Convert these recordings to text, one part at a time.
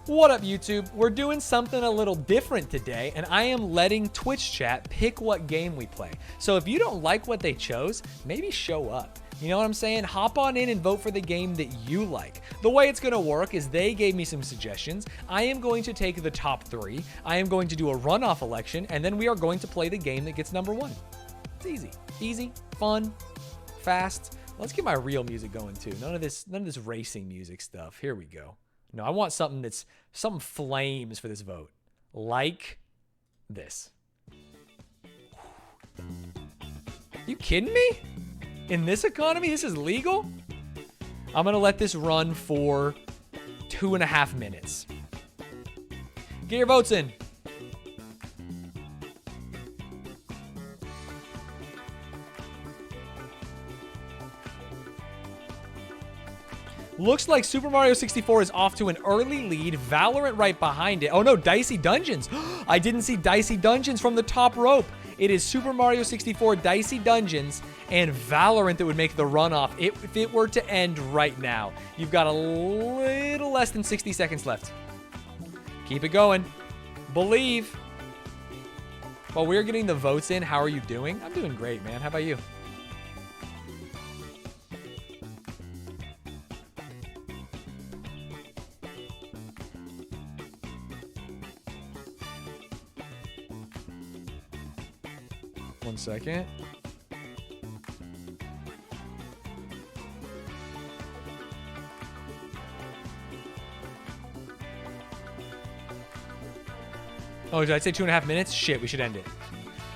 What up, YouTube? We're doing something a little different today, and I am letting Twitch chat pick what game we play. So if you don't like what they chose, maybe show up. You know what I'm saying? Hop on in and vote for the game that you like. The way it's going to work is they gave me some suggestions. I am going to take the top 3. I am going to do a runoff election, and then we are going to play the game that gets number 1. It's easy. Easy, fun, fast. Let's get my real music going too. None of this racing music stuff. Here we go. No, I want something some flames for this vote. Like this. You kidding me? In this economy, this is legal? I'm gonna let this run for 2.5 minutes. Get your votes in. Looks like Super Mario 64 is off to an early lead. Valorant right behind it. Oh no, Dicey Dungeons. I didn't see Dicey Dungeons from the top rope. It is Super Mario 64, Dicey Dungeons, and Valorant that would make the runoff if it were to end right now. You've got a little less than 60 seconds left. Keep it going. Believe. While we're getting the votes in, how are you doing? I'm doing great, man. How about you? One second. Oh, did I say 2.5 minutes? Shit, we should end it.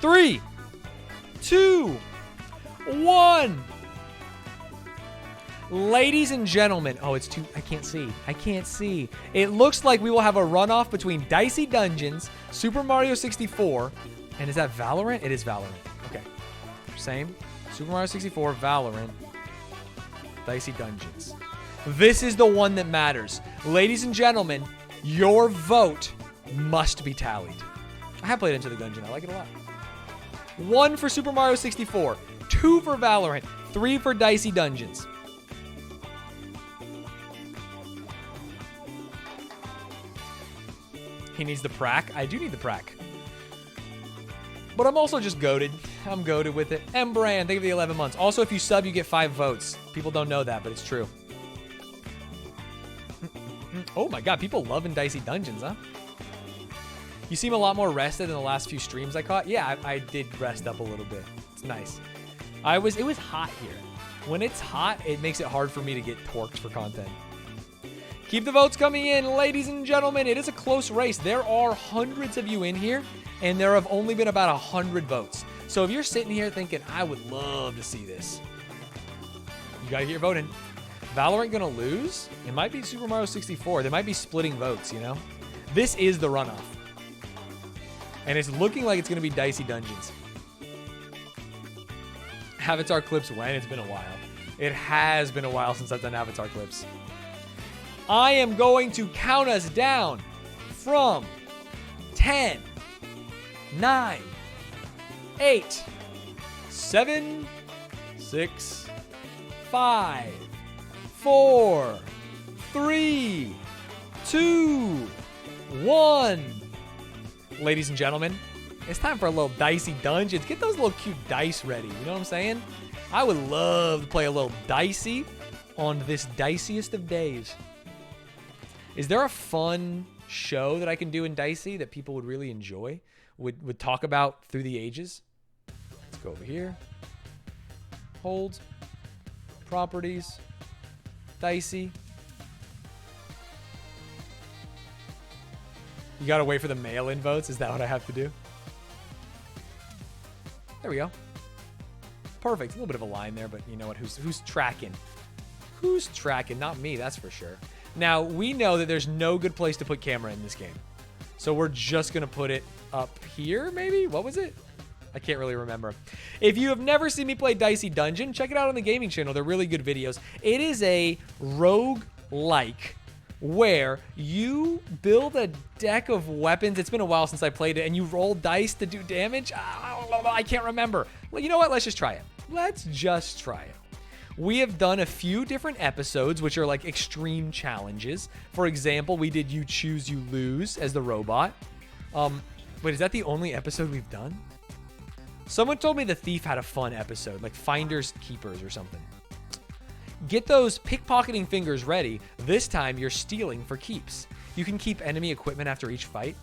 3, 2, 1. Ladies and gentlemen. Oh, it's too... I can't see. I can't see. It looks like we will have a runoff between Dicey Dungeons, Super Mario 64... And is that Valorant? It is Valorant. Okay. Same. Super Mario 64, Valorant, Dicey Dungeons. This is the one that matters. Ladies and gentlemen, your vote must be tallied. I have played Into the Gungeon. I like it a lot. 1 for Super Mario 64, 2 for Valorant, 3 for Dicey Dungeons. He needs the prac. I do need the prac. But I'm also just goated. I'm goated with it. M-Brand, think of the 11 months. Also, if you sub, you get 5 votes. People don't know that, but it's true. Oh my god, people loving Dicey Dungeons, huh? You seem a lot more rested in the last few streams I caught. Yeah, I did rest up a little bit. It's nice. It was hot here. When it's hot, it makes it hard for me to get torqued for content. Keep the votes coming in, ladies and gentlemen. It is a close race. There are hundreds of you in here, and there have only been about 100 votes. So if you're sitting here thinking, I would love to see this, you gotta get your vote in. Valorant gonna lose? It might be Super Mario 64. They might be splitting votes, you know? This is the runoff. And it's looking like it's gonna be Dicey Dungeons. Avatar clips when? It's been a while. It has been a while since I've done Avatar clips. I am going to count us down from 10, 9, 8, 7, 6, 5, 4, 3, 2, 1. Ladies and gentlemen, it's time for a little Dicey Dungeons. Get those little cute dice ready. You know what I'm saying? I would love to play a little Dicey on this diciest of days. Is there a fun show that I can do in Dicey that people would really enjoy? Would talk about through the ages? Let's go over here. Hold. Properties. Dicey. You gotta wait for the mail-in votes? Is that what I have to do? There we go. Perfect. A little bit of a line there, but you know what? Who's tracking? Who's tracking? Not me, that's for sure. Now, we know that there's no good place to put camera in this game. So we're just going to put it up here, maybe? What was it? I can't really remember. If you have never seen me play Dicey Dungeon, check it out on the gaming channel. They're really good videos. It is a rogue-like where you build a deck of weapons. It's been a while since I played it, and you roll dice to do damage. I can't remember. Well, you know what? Let's just try it. Let's just try it. We have done a few different episodes, which are like extreme challenges. For example, we did You Choose, You Lose as the robot. Wait, is that the only episode we've done? Someone told me the thief had a fun episode, like Finders Keepers or something. Get those pickpocketing fingers ready. This time you're stealing for keeps. You can keep enemy equipment after each fight.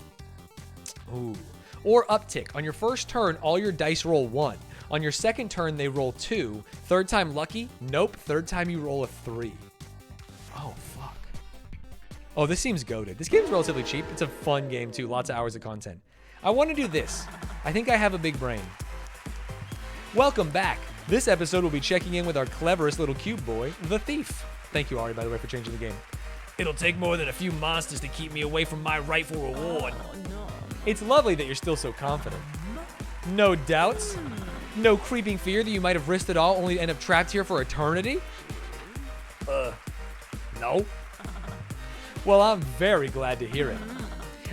Ooh. Or uptick. On your first turn, all your dice roll 1. On your second turn, they roll 2. Third time lucky? Nope. Third time you roll a 3. Oh, fuck. Oh, this seems goated. This game's relatively cheap. It's a fun game, too. Lots of hours of content. I want to do this. I think I have a big brain. Welcome back. This episode will be checking in with our cleverest little cube boy, the Thief. Thank you, Ari, by the way, for changing the game. It'll take more than a few monsters to keep me away from my rightful reward. It's lovely that you're still so confident. No doubts? No creeping fear that you might have risked it all only to end up trapped here for eternity? No. Well, I'm very glad to hear it.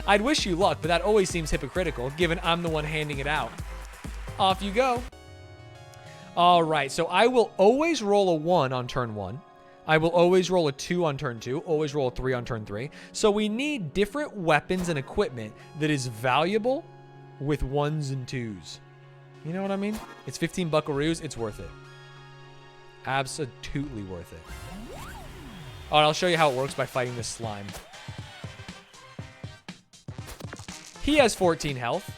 I'd wish you luck, but that always seems hypocritical, given I'm the one handing it out. Off you go. All right, so I will always roll a 1 on turn 1. I will always roll a 2 on turn 2, always roll a 3 on turn 3. So we need different weapons and equipment that is valuable with 1s and 2s. You know what I mean? It's 15 buckaroos. It's worth it. Absolutely worth it. All right, I'll show you how it works by fighting this slime. He has 14 health.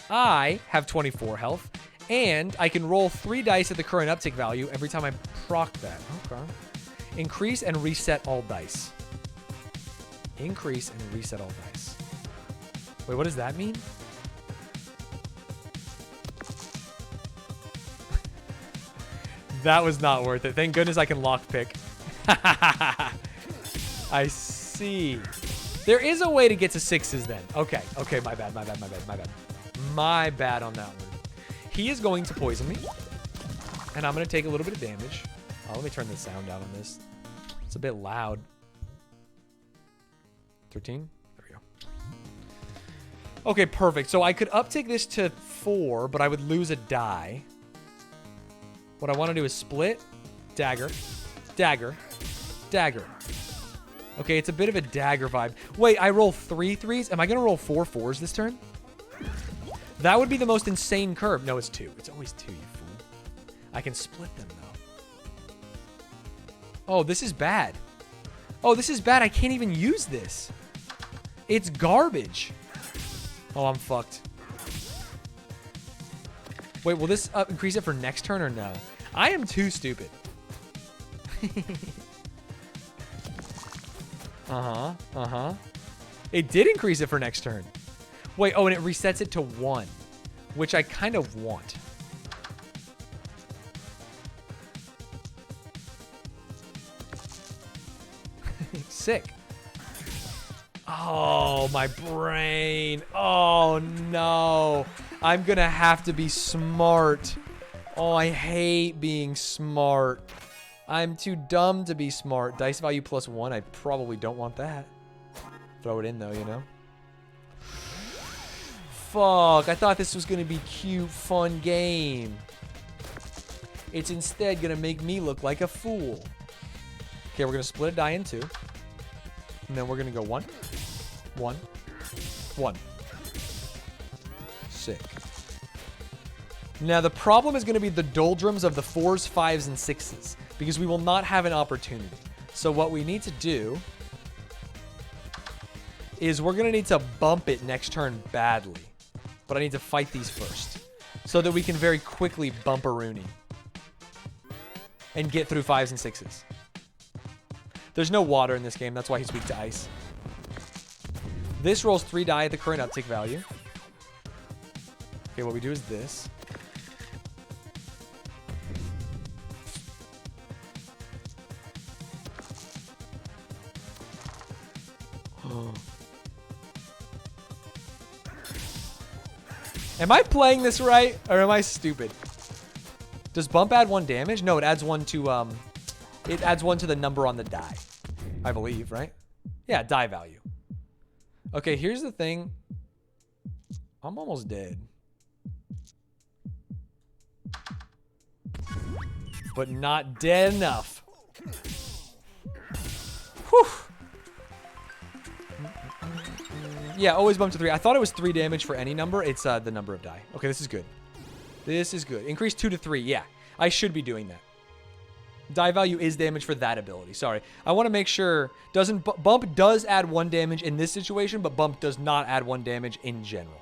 I have 24 health. And I can roll 3 dice at the current uptick value every time I proc that. Okay. Increase and reset all dice. Increase and reset all dice. Wait, what does that mean? That was not worth it. Thank goodness I can lockpick. I see. There is a way to get to 6s then. Okay. Okay, my bad. My bad on that one. He is going to poison me. And I'm going to take a little bit of damage. Oh, let me turn the sound down on this. It's a bit loud. 13? There we go. Okay, perfect. So I could uptick this to 4, but I would lose a die. What I want to do is split, dagger, dagger, dagger. Okay, it's a bit of a dagger vibe. Wait, I roll 3 3s? Am I going to roll 4 4s this turn? That would be the most insane curve. No, it's 2. It's always 2, you fool. I can split them, though. Oh, this is bad. Oh, this is bad. I can't even use this. It's garbage. Oh, I'm fucked. Wait, will this increase it for next turn or no? I am too stupid. It did increase it for next turn. Wait, oh, and it resets it to 1, which I kind of want. Sick. Oh, my brain. Oh, no. I'm going to have to be smart. Oh, I hate being smart. I'm too dumb to be smart. Dice value +1. I probably don't want that. Throw it in, though, you know? Fuck, I thought this was going to be cute, fun game. It's instead going to make me look like a fool. Okay, we're going to split a die in 2. And then we're going to go 1, 1, 1. Sick. Now, the problem is going to be the doldrums of the 4s, 5s, and 6s. Because we will not have an opportunity. So what we need to do is we're going to need to bump it next turn badly. But I need to fight these first. So that we can very quickly bump a Rooney. And get through 5s and 6s. There's no water in this game. That's why he's weak to ice. This rolls 3 die at the current uptick value. Okay, what we do is this. Am I playing this right, or am I stupid? Does bump add 1 damage? No, it adds 1 to it adds 1 to the number on the die. I believe, right? Yeah, die value. Okay, here's the thing. I'm almost dead. but not dead enough. Whew. Yeah, always bump to 3. I thought it was 3 damage for any number. It's the number of die. Okay, this is good. This is good. Increase 2 to 3. Yeah, I should be doing that. Die value is damage for that ability. Sorry. I want to make sure. Bump does add 1 damage in this situation, but bump does not add 1 damage in general.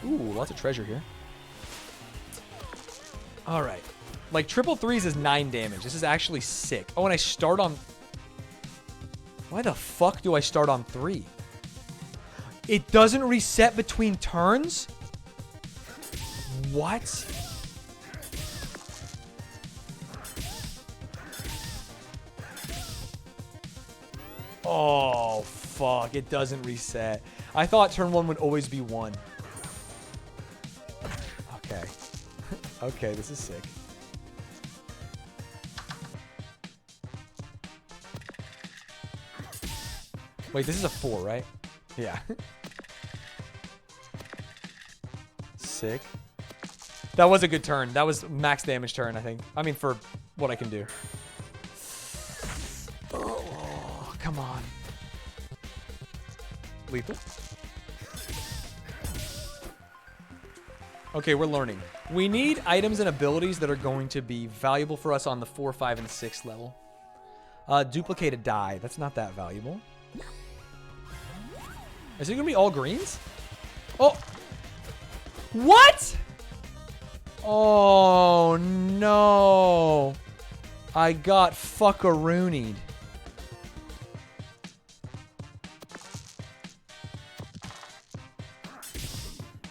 Ooh, lots of treasure here. All right. Like, triple threes is 9 damage. This is actually sick. Oh, and I start on... Why the fuck do I start on 3? It doesn't reset between turns? What? Oh, fuck. It doesn't reset. I thought turn 1 would always be 1. Okay. Okay, this is sick. Wait, this is a 4, right? Yeah. Sick. That was a good turn. That was max damage turn, I think. I mean, for what I can do. Oh, come on. Lethal. Okay, we're learning. We need items and abilities that are going to be valuable for us on the 4, 5, and 6 level. Duplicate a die. That's not that valuable. Is it going to be all greens? Oh. What? Oh, no. I got fuckaroonied.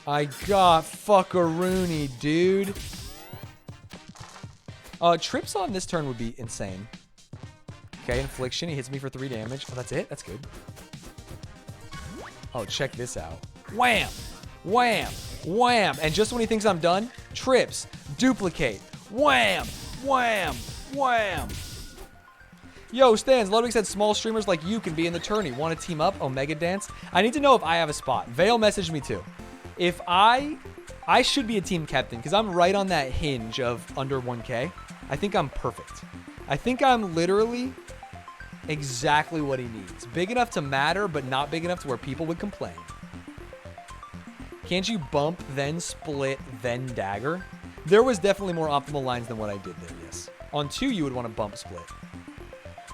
I got fuckaroonied, dude. Trips on this turn would be insane. Okay, infliction. He hits me for 3 damage. Oh, that's it? That's good. Oh, check this out. Wham! Wham! Wham! And just when he thinks I'm done, trips. Duplicate. Wham! Wham! Wham! Yo, Stanz, Ludwig said small streamers like you can be in the tourney. Want to team up? Omega Dance? I need to know if I have a spot. Vale messaged me too. If I should be a team captain because I'm right on that hinge of under 1K. I think I'm perfect. I think I'm literally exactly what he needs. Big enough to matter, but not big enough to where people would complain. Can't you bump, then split, then dagger? There was definitely more optimal lines than what I did there, yes. On 2, you would want to bump split.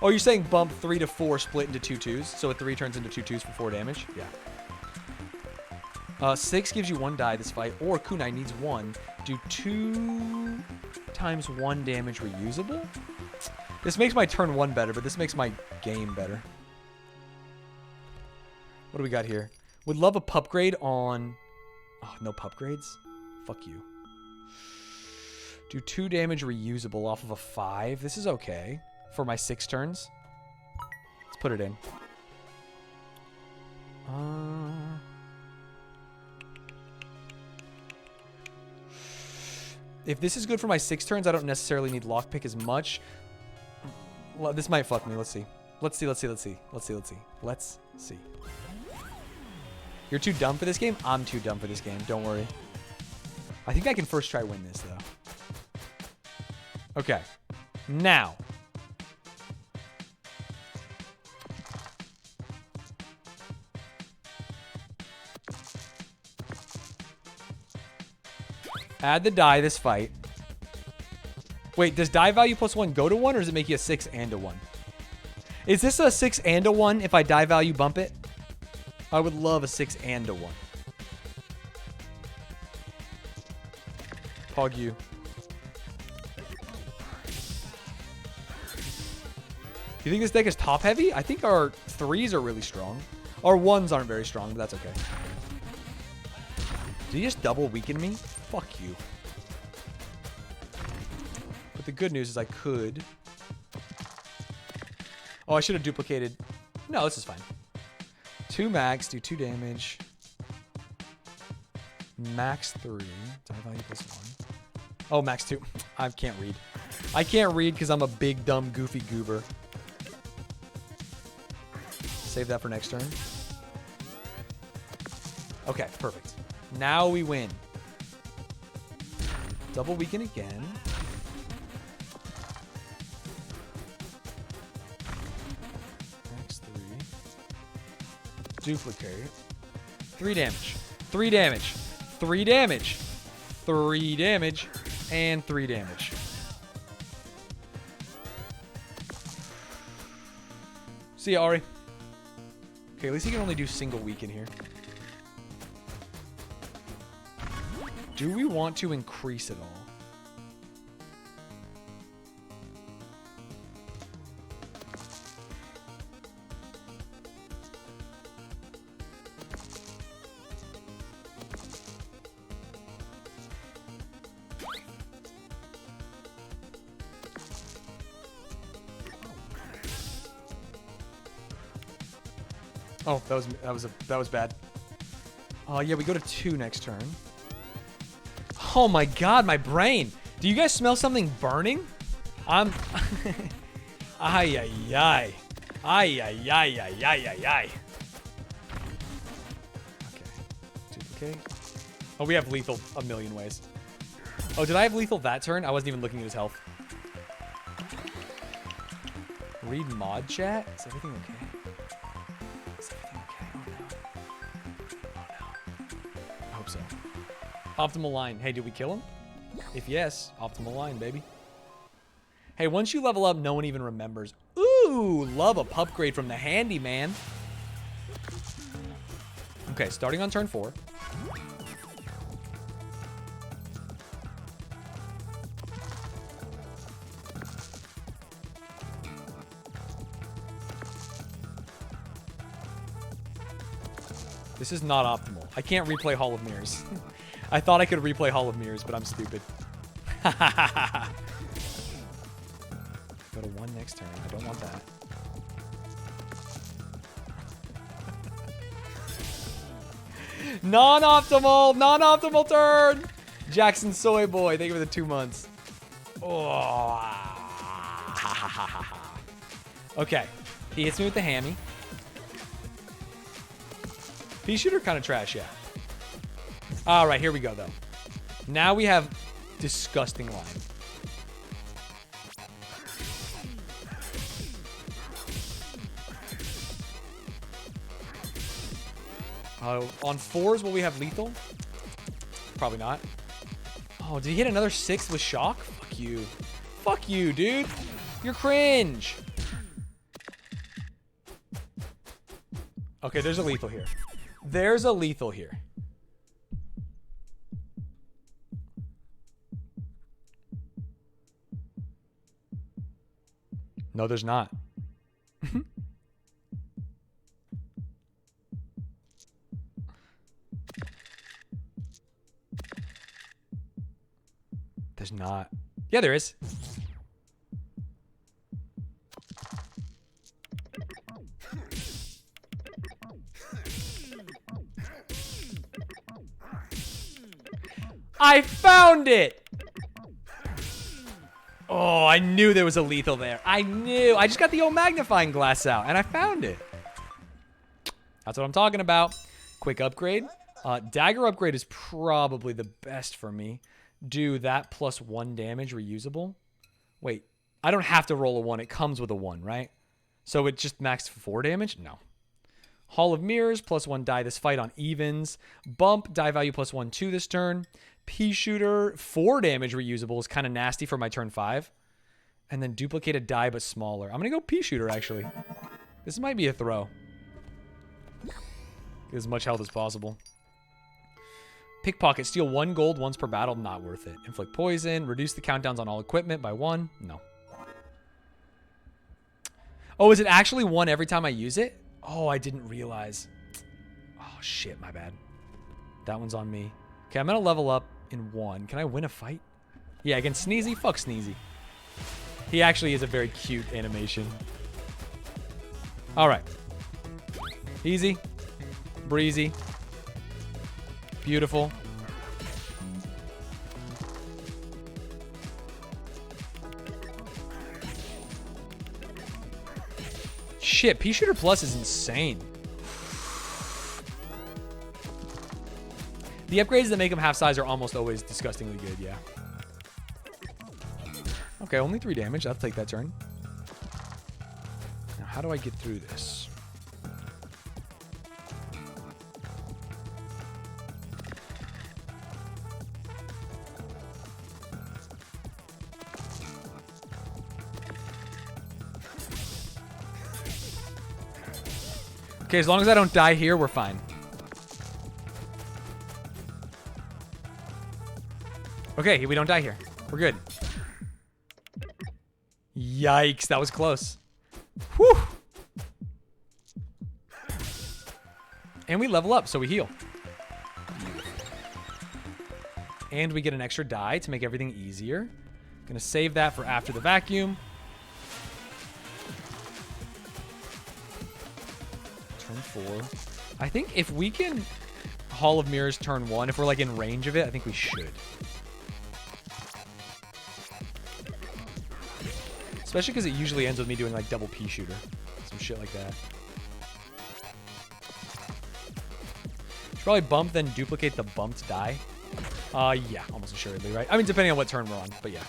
Oh, you're saying bump 3 to 4, split into 2 2s, so a 3 turns into 2 2s for 4 damage? Yeah. 6 gives you 1 die this fight, or Kunai needs 1. Do 2 times 1 damage reusable? This makes my turn 1 better, but this makes my game better. What do we got here? Would love a pup grade on... Oh, no pup grades? Fuck you. Do 2 damage reusable off of a 5. This is okay for my 6 turns. Let's put it in. If this is good for my 6 turns, I don't necessarily need lockpick as much. Well, this might fuck me. Let's see. Let's see. Let's see. Let's see. Let's see. Let's see. Let's see. You're too dumb for this game? I'm too dumb for this game. Don't worry. I think I can first try win this, though. Okay. Now. Add the die this fight. Wait, does die value +1 go to 1, or does it make you a 6 and a 1? Is this a 6 and a 1 if I die value bump it? I would love a 6 and a 1. Pog you. Do you think this deck is top heavy? I think our 3s are really strong. Our 1s aren't very strong, but that's okay. Did he just double weaken me? Fuck you. But the good news is I could. Oh, I should have duplicated. No, this is fine. 2 max, do 2 damage. Max 3. Die value +1. Oh, max 2. I can't read. I can't read because I'm a big, dumb, goofy goober. Save that for next turn. Okay, perfect. Now we win. Double weaken again. Duplicate. 3 damage. 3 damage. 3 damage. 3 damage. And 3 damage. See ya, Ari. Okay, at least he can only do single weaken here. Do we want to increase it all? Oh, that was bad. Oh yeah, we go to 2 next turn. Oh my god, my brain. Do you guys smell something burning? I'm ay ay ay. Ay ay ay ay ay ay ay. Okay. Duplicate. Oh, we have lethal a million ways. Oh, did I have lethal that turn? I wasn't even looking at his health. Read mod chat? Is everything okay? Is everything okay? Oh no. Oh no. I hope so. Optimal line. Hey, did we kill him? If yes, optimal line, baby. Hey, once you level up, no one even remembers. Ooh, love a upgrade from the handyman. Okay, starting on turn 4. This is not optimal. I can't replay Hall of Mirrors. I thought I could replay Hall of Mirrors, but I'm stupid. Go to 1 next turn. I don't want that. Non-optimal! Non-optimal turn! Jackson Soy Boy, thank you for the 2 months. Oh. Okay. He hits me with the hammy. Pea shooter kind of trash, yeah. All right, here we go, though. Now we have disgusting line. On 4s, will we have lethal? Probably not. Oh, did he hit another 6 with shock? Fuck you. Fuck you, dude. You're cringe. Okay, there's a lethal here. There's a lethal here. No, there's not. There's not. Yeah, there is. I found it! Oh, I knew there was a lethal there. I knew. I just got the old magnifying glass out, and I found it. That's what I'm talking about. Quick upgrade. Dagger upgrade is probably the best for me. Do that plus 1 damage reusable. Wait, I don't have to roll a 1. It comes with a 1, right? So it just maxed 4 damage? No. Hall of Mirrors, plus 1 die this fight on evens. Bump, die value plus 1/2 this turn. Pea shooter, 4 damage reusable is kind of nasty for my turn 5. And then duplicate a die but smaller. I'm going to go pea shooter, actually. This might be a throw. Get as much health as possible. Pickpocket, steal 1 gold once per battle. Not worth it. Inflict poison, reduce the countdowns on all equipment by 1. No. Oh, is it actually 1 every time I use it? Oh, I didn't realize. Oh, shit, my bad. That one's on me. Okay, I'm going to level up in 1. Can I win a fight? Yeah, against Sneezy? Fuck Sneezy. He actually is a very cute animation. All right. Easy. Breezy. Beautiful. Shit, Pea Shooter Plus is insane. The upgrades that make him half size are almost always disgustingly good, yeah. Okay, only 3 damage. I'll take that turn. Now, how do I get through this? Okay, as long as I don't die here, we're fine. Okay, we don't die here. We're good. Yikes, that was close. Whew. And we level up, so we heal. And we get an extra die to make everything easier. Gonna save that for after the vacuum. Turn 4. I think if we can Hall of Mirrors turn 1, if we're like in range of it, I think we should. Especially because it usually ends with me doing like double pea shooter. Some shit like that. Should probably bump, then duplicate the bumped die. Yeah, almost assuredly, right? I mean, depending on what turn we're on, but yeah.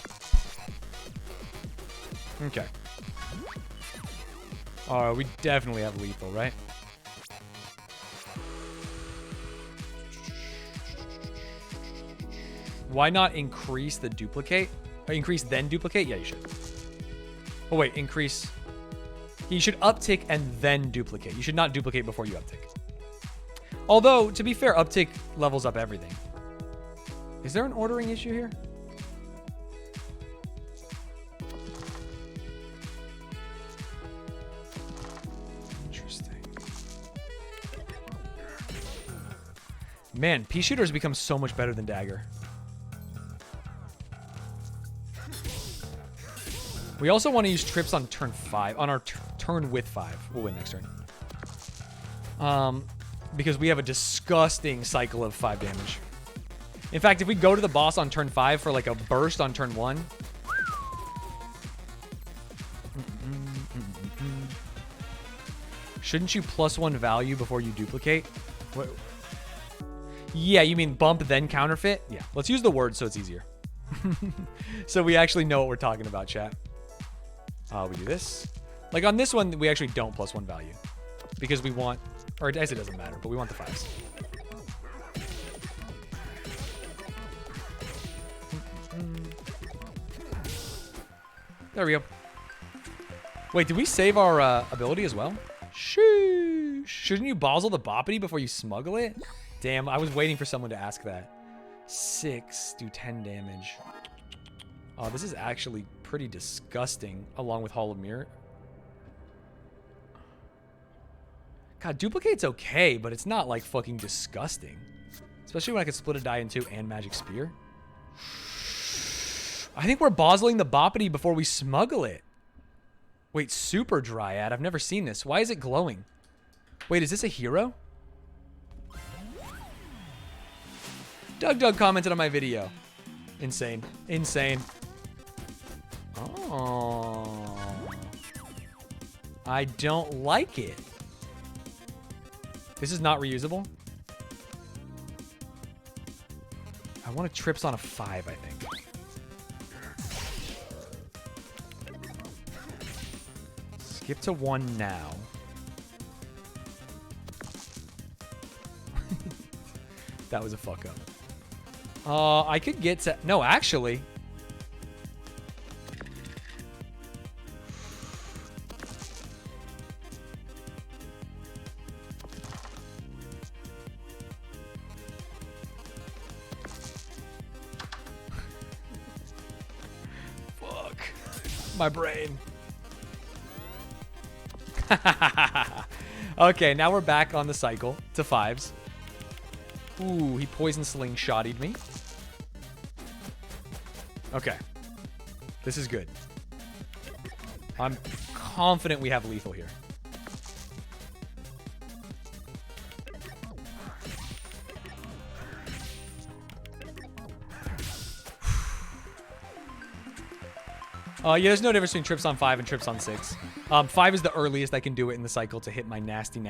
Okay. We definitely have lethal, right? Why not increase the duplicate? Increase then duplicate? Yeah, you should. Oh, wait, increase. You should uptick and then duplicate. You should not duplicate before you uptick. Although, to be fair, uptick levels up everything. Is there an ordering issue here? Interesting. Man, pea shooter has become so much better than dagger. We also want to use trips on turn 5. On our turn with 5. We'll win next turn. Because we have a disgusting cycle of 5 damage. In fact, if we go to the boss on turn 5 for like a burst on turn 1. Shouldn't you +1 value before you duplicate? What? Yeah, you mean bump then counterfeit? Yeah, let's use the word so it's easier. So we actually know what we're talking about, chat. We do this. Like on this one, we actually don't +1 value. Because we want, or I guess it doesn't matter, but we want the 5s. There we go. Wait, did we save our ability as well? Sheesh. Shouldn't you bozzle the boppity before you smuggle it? Damn, I was waiting for someone to ask that. 6, do 10 damage. Oh, this is actually pretty disgusting, along with Hall of Mirror. God, duplicate's okay, but it's not like fucking disgusting. Especially when I could split a die in 2 and Magic Spear. I think we're bozzling the boppity before we smuggle it. Wait, Super Dryad? I've never seen this. Why is it glowing? Wait, is this a hero? Doug commented on my video. Insane. Insane. Oh. I don't like it. This is not reusable. I want a trips on a 5, I think. Skip to 1 now. That was a fuck up. I could get to... No, actually. Fuck. My brain. Okay, now we're back on the cycle to 5s. Ooh, he poison slingshotted me. Okay. This is good. I'm confident we have lethal here. Yeah, there's no difference between trips on 5 and trips on 6. 5 is the earliest I can do it in the cycle to hit my nasty,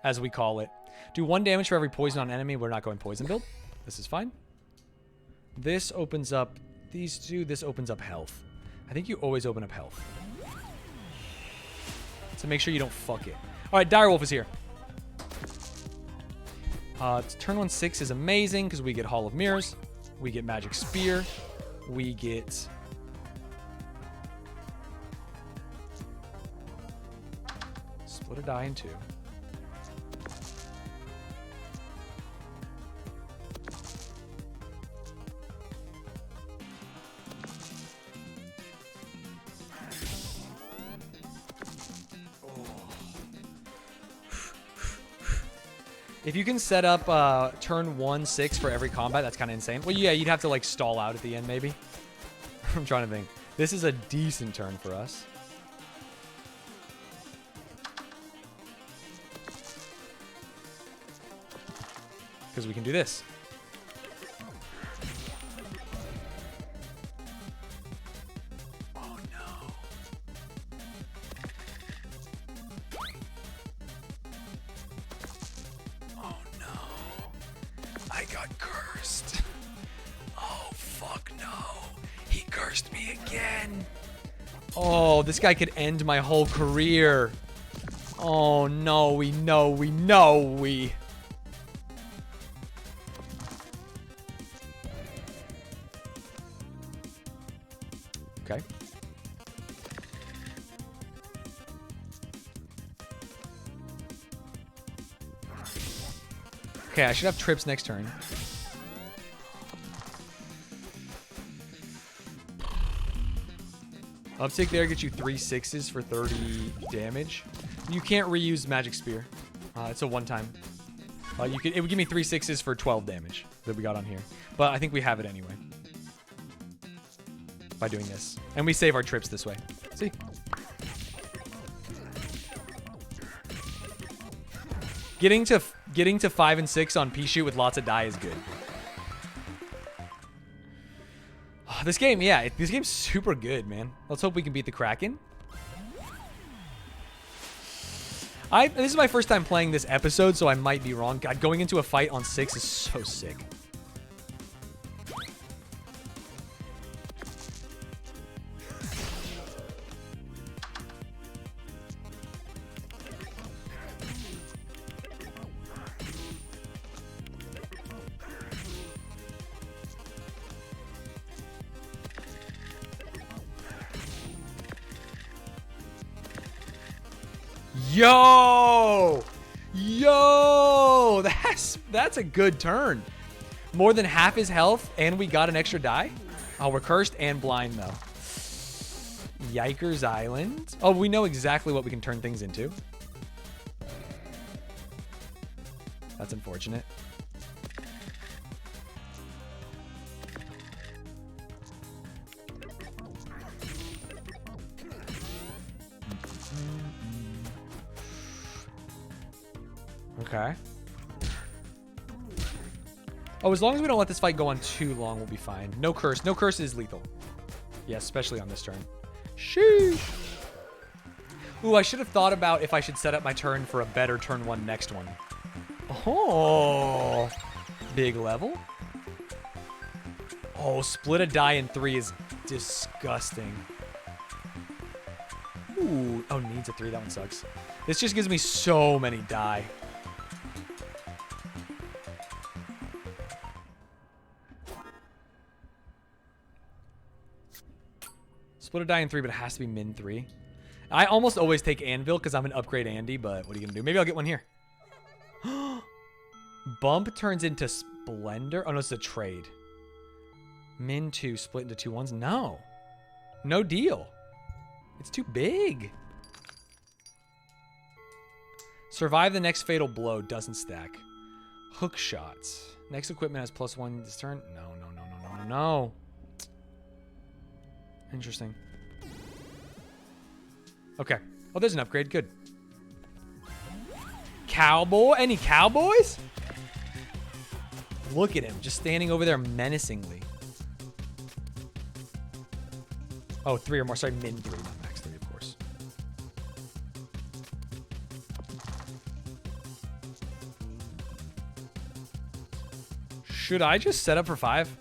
as we call it. Do 1 damage for every poison on enemy. We're not going poison build. This is fine. This opens up these 2. This opens up health. I think you always open up health. To make sure you don't fuck it. All right, Direwolf is here. Turn 1 6 is amazing because we get Hall of Mirrors. We get Magic Spear. We get... Split a die in 2. If you can set up turn 1, 6 for every combat, that's kind of insane. Well, yeah, you'd have to like stall out at the end maybe. I'm trying to think. This is a decent turn for us. Because we can do this. Oh no. Oh no. I got cursed. Oh fuck no. He cursed me again. Oh, this guy could end my whole career. Oh no, we know. Okay. Okay, I should have trips next turn. Uptick there gets you 3 6s for 30 damage. You can't reuse Magic Spear. It's a one-time. It would give me 3 6s for 12 damage that we got on here. But I think we have it anyway. By doing this. And we save our trips this way. See? Getting to 5 and 6 on P-Shoot with lots of die is good. Oh, this game, yeah, this game's super good, man. Let's hope we can beat the Kraken. This is my first time playing this episode, so I might be wrong. God, going into a fight on 6 is so sick. Yo, that's a good turn. More than half his health, and we got an extra die. Oh, we're cursed and blind though. Yikers Island. Oh, we know exactly what we can turn things into. That's unfortunate. Okay. Oh, as long as we don't let this fight go on too long, we'll be fine. No curse. No curse is lethal. Yeah, especially on this turn. Sheesh. Ooh, I should have thought about if I should set up my turn for a better turn 1 next one. Oh. Big level. Oh, split a die in 3 is disgusting. Ooh. Oh, needs a 3. That one sucks. This just gives me so many die. Split a die in 3, but it has to be min 3. I almost always take Anvil because I'm an upgrade Andy, but what are you going to do? Maybe I'll get one here. Bump turns into Splendor. Oh, no, it's a trade. Min 2, split into 2 1s. No. No deal. It's too big. Survive the next fatal blow. Doesn't stack. Hook shots. Next equipment has +1 this turn. No. Interesting. Okay. Oh, there's an upgrade. Good. Cowboy? Any cowboys? Look at him. Just standing over there menacingly. Oh, 3 or more. Sorry, min 3, not max 3, of course. Should I just set up for 5?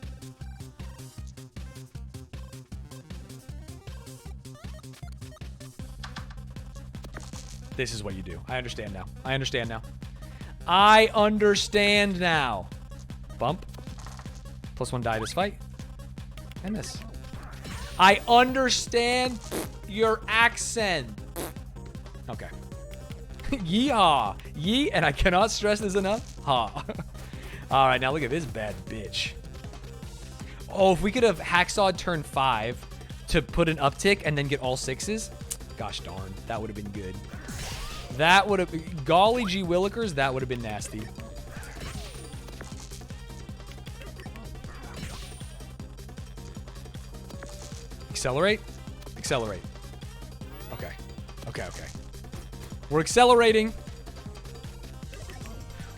This is what you do. I understand now. I understand now. Bump. +1 die this fight. And this. I understand your accent. Okay. Yeehaw. Yee, and I cannot stress this enough. Ha. All right, now look at this bad bitch. Oh, if we could have hacksawed turn 5 to put an uptick and then get all 6s. Gosh darn, that would have been good. That would have... Golly gee willikers, that would have been nasty. Accelerate. Accelerate. Okay. Okay, okay. We're accelerating.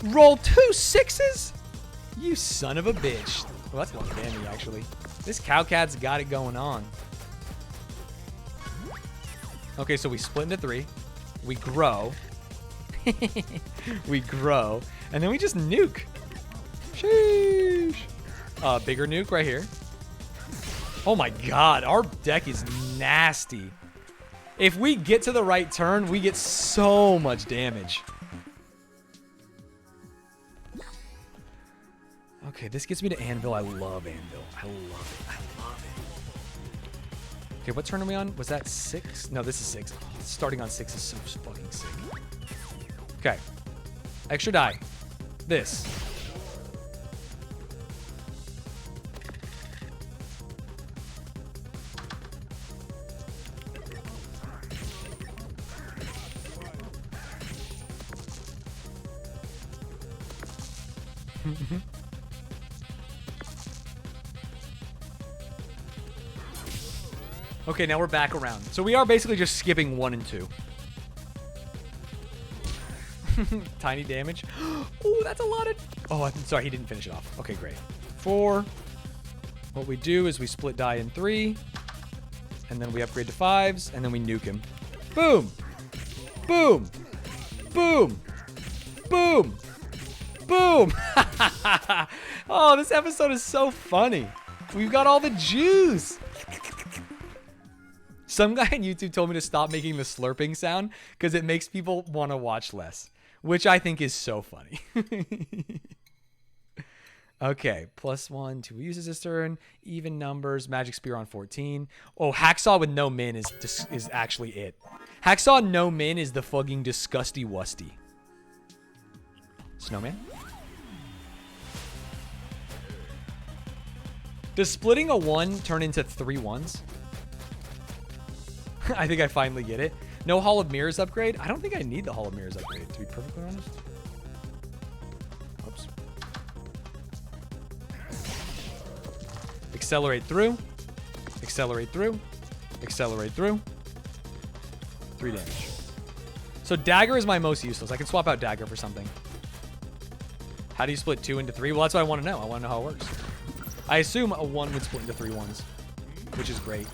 Roll 2 6s? You son of a bitch. Well, that's a lot of damage, actually. This Cowcat's got it going on. Okay, so we split into 3. We grow. We grow. And then we just nuke. Sheesh. Bigger nuke right here. Oh my god, our deck is nasty. If we get to the right turn, we get so much damage. Okay, this gets me to Anvil. I love Anvil. I love it. I love it. Okay, what turn are we on? Was that 6? No, this is 6. Oh, starting on 6 is so fucking sick. Okay. Extra die. This. Okay, now we're back around. So we are basically just skipping 1 and 2. Tiny damage. Oh, that's a lot of... Oh, I'm sorry, he didn't finish it off. Okay, great. 4. What we do is we split die in 3. And then we upgrade to 5s. And then we nuke him. Boom. Boom. Boom. Boom. Boom. Oh, this episode is so funny. We've got all the juice. Some guy on YouTube told me to stop making the slurping sound because it makes people want to watch less, which I think is so funny. Okay, +1 to uses this turn. Even numbers. Magic Spear on 14. Oh, Hacksaw with no min is actually it. Hacksaw no min is the fucking disgusty wusty. Snowman. Does splitting a 1 turn into 3 1s? I think I finally get it. No Hall of Mirrors upgrade? I don't think I need the Hall of Mirrors upgrade, to be perfectly honest. Oops. Accelerate through. Accelerate through. Accelerate through. 3 damage. So Dagger is my most useless. I can swap out Dagger for something. How do you split 2 into 3? Well, that's what I want to know. I want to know how it works. I assume a 1 would split into 3 1s, which is great.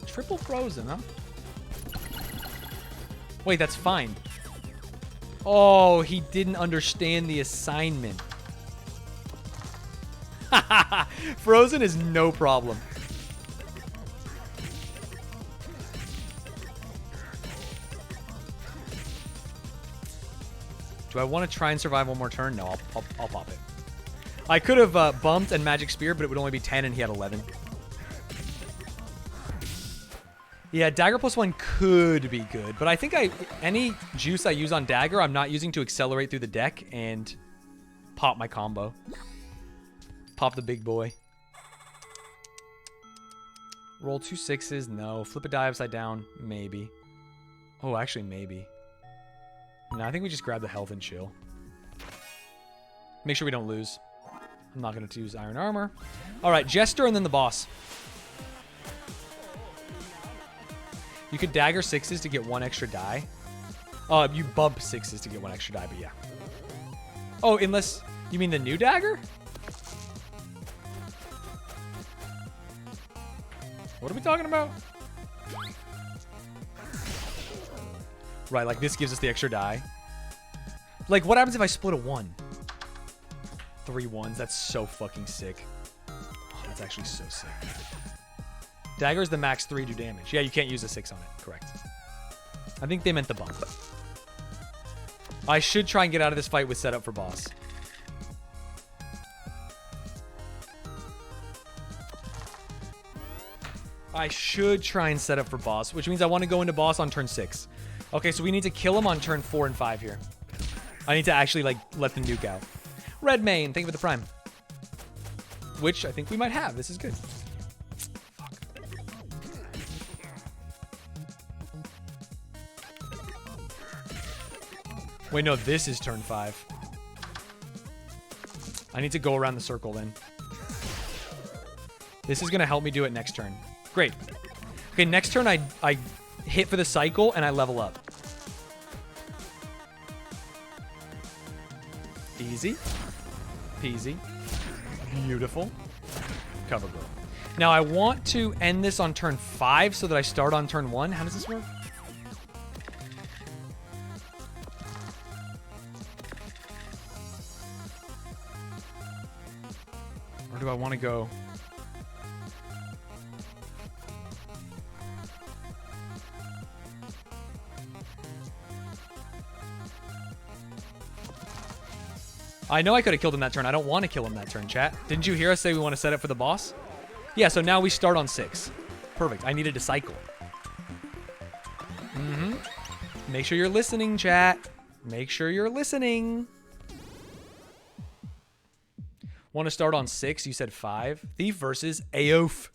Triple frozen, huh? Wait, that's fine. Oh, he didn't understand the assignment. Frozen is no problem. Do I want to try and survive one more turn? No, I'll pop it. I could have bumped and Magic Spear, but it would only be 10 and he had 11. Yeah, Dagger +1 could be good, but I think any juice I use on Dagger, I'm not using to accelerate through the deck and pop my combo. Pop the big boy. Roll 2 6s, no. Flip a die upside down, maybe. Oh, actually, maybe. No, I think we just grab the health and chill. Make sure we don't lose. I'm not going to use Iron Armor. All right, Jester and then the boss. You could Dagger 6s to get 1 extra die. You bump 6s to get 1 extra die, but yeah. Oh, unless... You mean the new Dagger? What are we talking about? Right, like this gives us the extra die. Like, what happens if I split a 1? 3 1s. That's so fucking sick. Oh, that's actually so sick. Dagger is the max 3 do damage. Yeah, you can't use a 6 on it. Correct. I think they meant the bump. I should try and get out of this fight with setup for boss. I should try and set up for boss, which means I want to go into boss on turn 6. Okay, so we need to kill him on turn 4 and 5 here. I need to actually, like, let the nuke out. Red Mane, thank you for the prime. Which I think we might have. This is good. Fuck. Wait, no, this is turn 5. I need to go around the circle then. This is going to help me do it next turn. Great. Okay, next turn I hit for the cycle and I level up. Easy. Peasy. Beautiful. Cover girl. Now I want to end this on turn 5 so that I start on turn 1. How does this work? Or do I want to go? I know I could have killed him that turn. I don't want to kill him that turn, chat. Didn't you hear us say we want to set up for the boss? Yeah, so now we start on 6. Perfect. I needed to cycle. Make sure you're listening, chat. Make sure you're listening. Want to start on 6? You said 5. Thief versus Aof.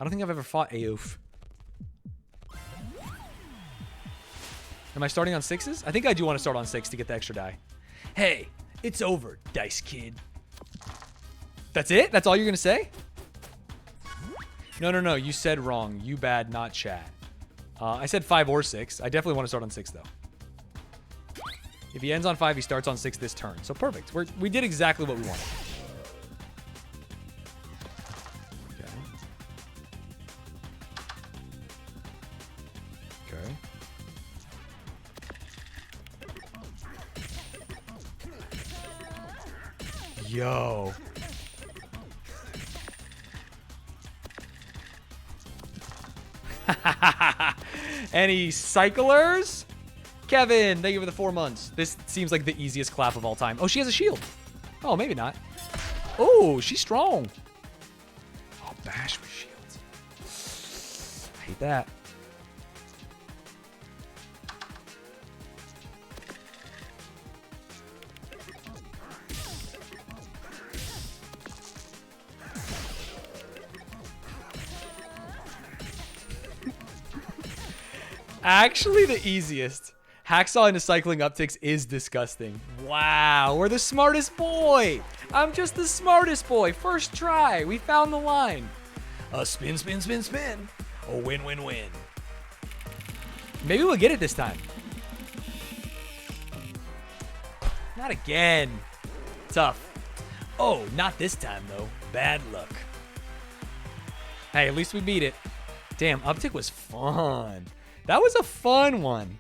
I don't think I've ever fought Aof. Am I starting on 6s? I think I do want to start on 6 to get the extra die. Hey, it's over, Dice Kid. That's it? That's all you're going to say? No. You said wrong. You bad, not chat. I said 5 or 6. I definitely want to start on 6, though. If he ends on 5, he starts on 6 this turn. So perfect. We did exactly what we wanted. Okay. Yo. Any cyclers? Kevin, thank you for the 4 months. This seems like the easiest clap of all time. Oh, she has a shield. Oh, maybe not. Oh, she's strong. Oh, bash with shields. I hate that. Actually, the easiest. Hacksaw into cycling upticks is disgusting. Wow, we're the smartest boy. I'm just the smartest boy. First try. We found the line. Spin, spin, spin, spin. A win, win, win. Maybe we'll get it this time. Not again. Tough. Oh, not this time, though. Bad luck. Hey, at least we beat it. Damn, uptick was fun. That was a fun one.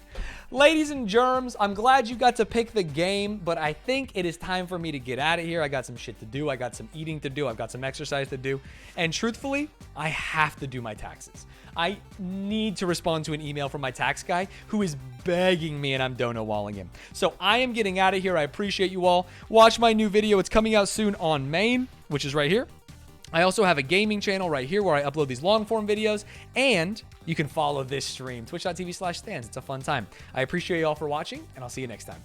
Ladies and germs, I'm glad you got to pick the game, but I think it is time for me to get out of here. I got some shit to do. I got some eating to do. I've got some exercise to do. And truthfully, I have to do my taxes. I need to respond to an email from my tax guy who is begging me and I'm dono walling him. So I am getting out of here. I appreciate you all. Watch my new video. It's coming out soon on Maine, which is right here. I also have a gaming channel right here where I upload these long form videos, and you can follow this stream, twitch.tv/Stanz. It's a fun time. I appreciate you all for watching, and I'll see you next time.